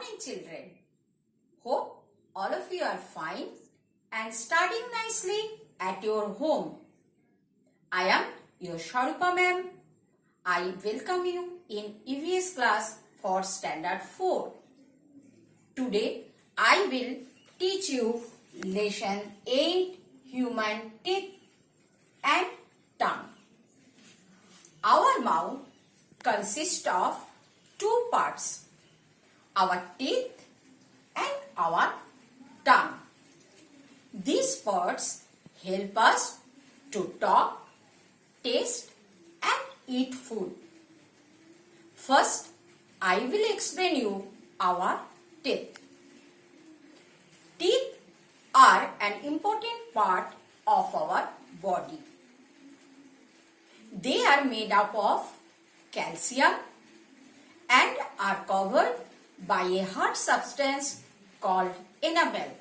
morning, children. Hope all of you are fine and studying nicely at your home. I am your Sharupa ma'am. I welcome you in EVS class for Standard 4. Today I will teach you lesson 8, human teeth and tongue. Our mouth consists of two parts, our teeth and our tongue. These parts help us to talk, taste and eat food. First, I will explain you our teeth. Teeth are an important part of our body. They are made up of calcium and are covered by a hard substance called enamel.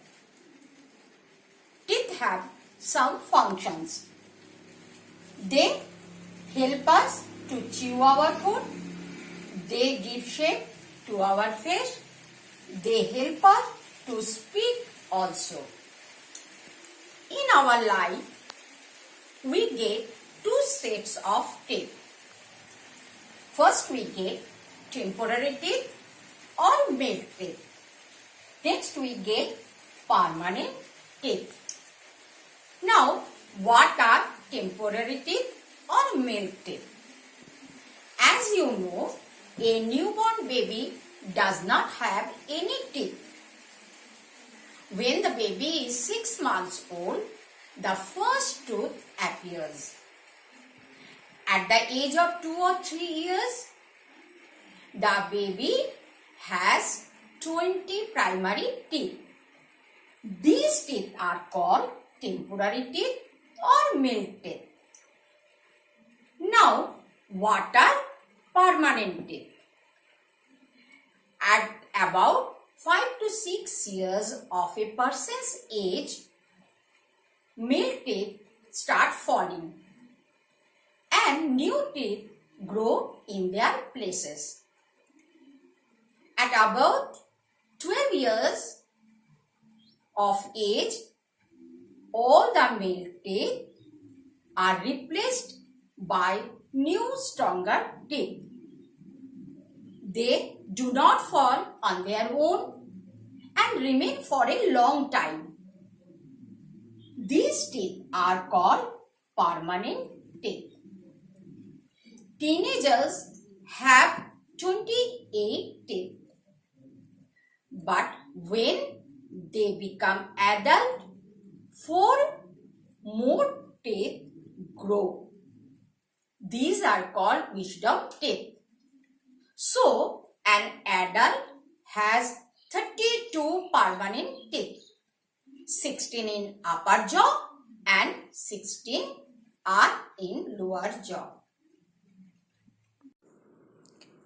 Teeth have some functions. They help us to chew our food. They give shape to our face. They help us to speak also. In our life, we get two sets of teeth. First we get temporary teeth or milk teeth. Next we get permanent teeth. Now, what are temporary teeth or milk teeth? As you know, a newborn baby does not have any teeth. When the baby is 6 months old, the first tooth appears. At the age of 2 or 3 years, the baby has 20 primary teeth. These teeth are called temporary teeth or milk teeth. Now, what are permanent teeth? At about 5 to 6 years of a person's age, milk teeth start falling and new teeth grow in their places. At about 12 years of age, all the milk teeth are replaced by new stronger teeth. They do not fall on their own and remain for a long time. These teeth are called permanent teeth. Teenagers have 28 teeth. But when they become adult, 4 more teeth grow. These are called wisdom teeth. So, an adult has 32 permanent teeth. 16 in upper jaw and 16 are in lower jaw.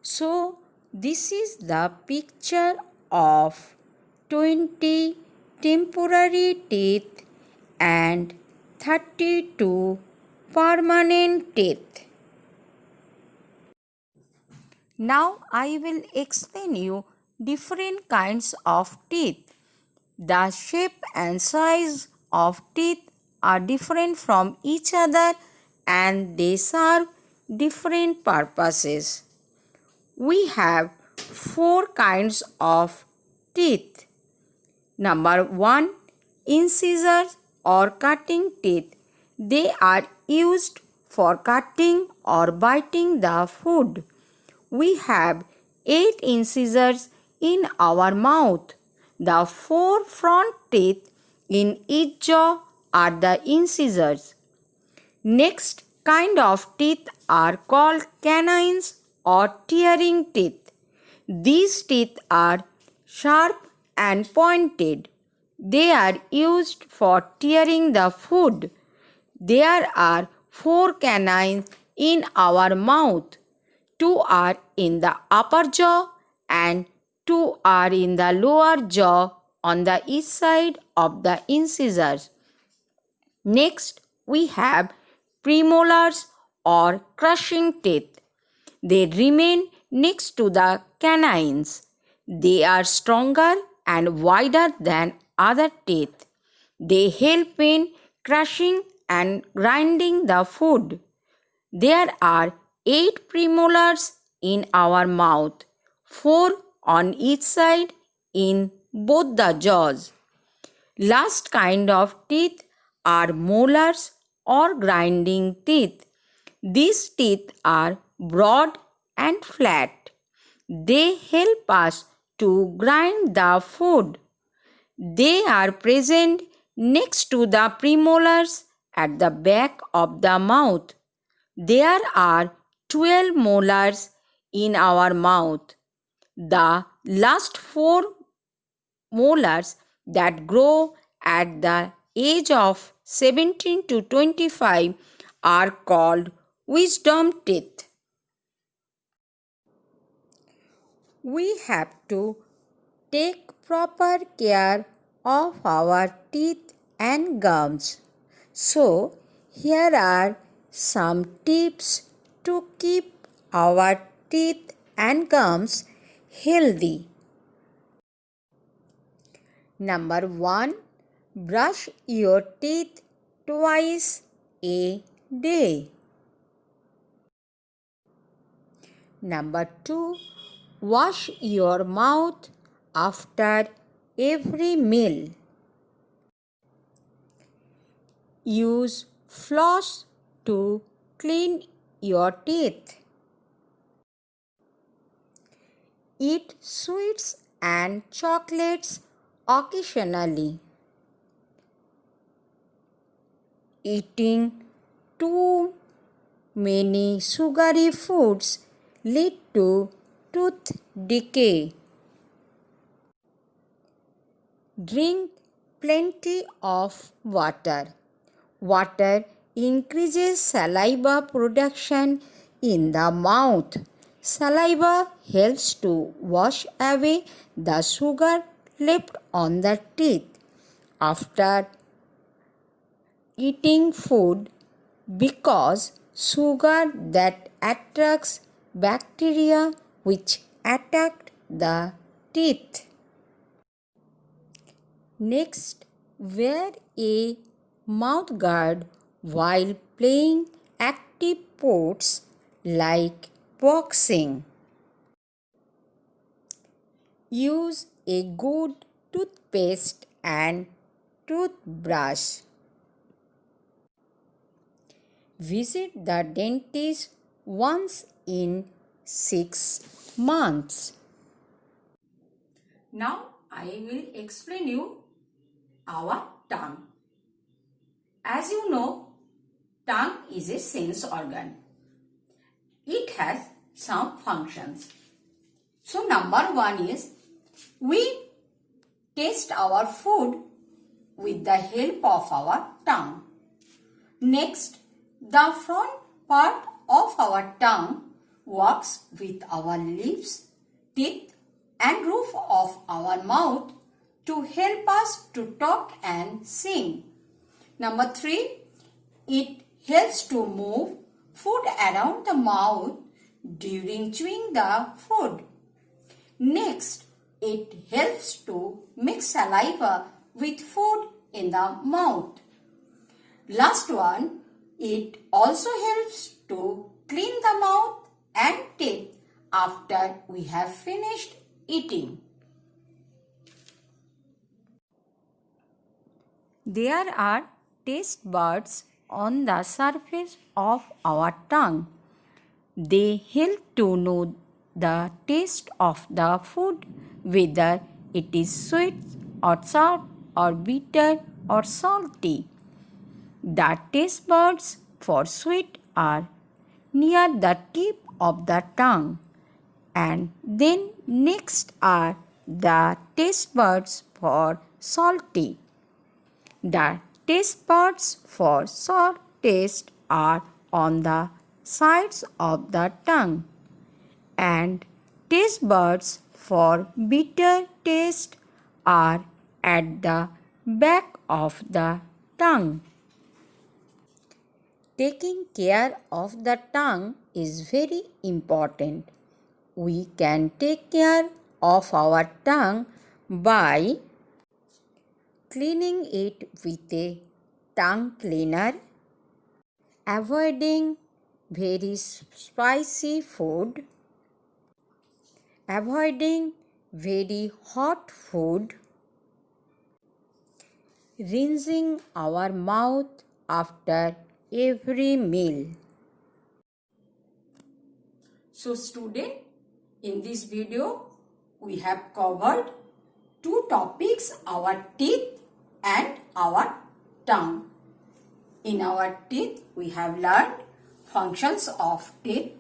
So, this is the picture of 20 temporary teeth and 32 permanent teeth. Now, I will explain you different kinds of teeth. The shape and size of teeth are different from each other and they serve different purposes. We have 4 kinds of teeth. Number 1, incisors or cutting teeth. They are used for cutting or biting the food. We have 8 incisors in our mouth. The 4 front teeth in each jaw are the incisors. Next kind of teeth are called canines or tearing teeth. These teeth are sharp and pointed. They are used for tearing the food. There are 4 canines in our mouth. 2 are in the upper jaw and 2 are in the lower jaw on the each side of the incisors. Next, we have premolars or crushing teeth. They remain next to the canines. They are stronger and wider than other teeth. They help in crushing and grinding the food. There are 8 premolars in our mouth, 4 on each side in both the jaws. Last kind of teeth are molars or grinding teeth. These teeth are broad and flat. They help us to grind the food. They are present next to the premolars at the back of the mouth. There are 12 molars in our mouth. The last 4 molars that grow at the age of 17 to 25 are called wisdom teeth. We have to take proper care of our teeth and gums. So, here are some tips to keep our teeth and gums healthy. Number 1. Brush your teeth twice a day. Number 2. Wash your mouth after every meal. Use floss to clean your teeth. Eat sweets and chocolates occasionally. Eating too many sugary foods lead to tooth decay. Drink plenty of water. Water increases saliva production in the mouth. Saliva helps to wash away the sugar left on the teeth after eating food because sugar that attracts bacteria which attack the teeth. Next, wear a mouth guard while playing active sports like boxing. Use a good toothpaste and toothbrush. Visit the dentist once in 6 months. Now I will explain you our tongue. As you know, tongue is a sense organ. It has some functions. So number 1 is we taste our food with the help of our tongue. Next, the front part of our tongue works with our lips, teeth and roof of our mouth to help us to talk and sing. Number 3, it helps to move food around the mouth during chewing the food. Next, it helps to mix saliva with food in the mouth. Last one, it also helps to clean the mouth and teeth after we have finished eating. There are taste buds on the surface of our tongue. They help to know the taste of the food, whether it is sweet or sour or bitter or salty. The taste buds for sweet are near the tip of the tongue, and then next are the taste buds for salty. The taste buds for sour taste are on the sides of the tongue, and taste buds for bitter taste are at the back of the tongue. Taking care of the tongue is very important. We can take care of our tongue by cleaning it with a tongue cleaner, avoiding very spicy food, avoiding very hot food, rinsing our mouth after every meal. So student, in this video, we have covered two topics, our teeth and our tongue. In our teeth, we have learned functions of teeth,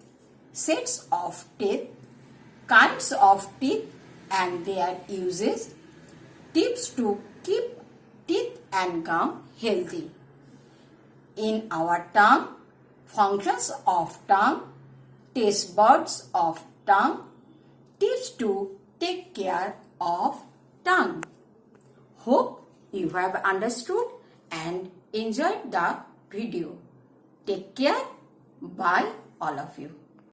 sets of teeth, kinds of teeth and their uses, tips to keep teeth and gum healthy. In our tongue, functions of tongue, taste buds of tongue, tips to take care of tongue. Hope you have understood and enjoyed the video. Take care. Bye all of you.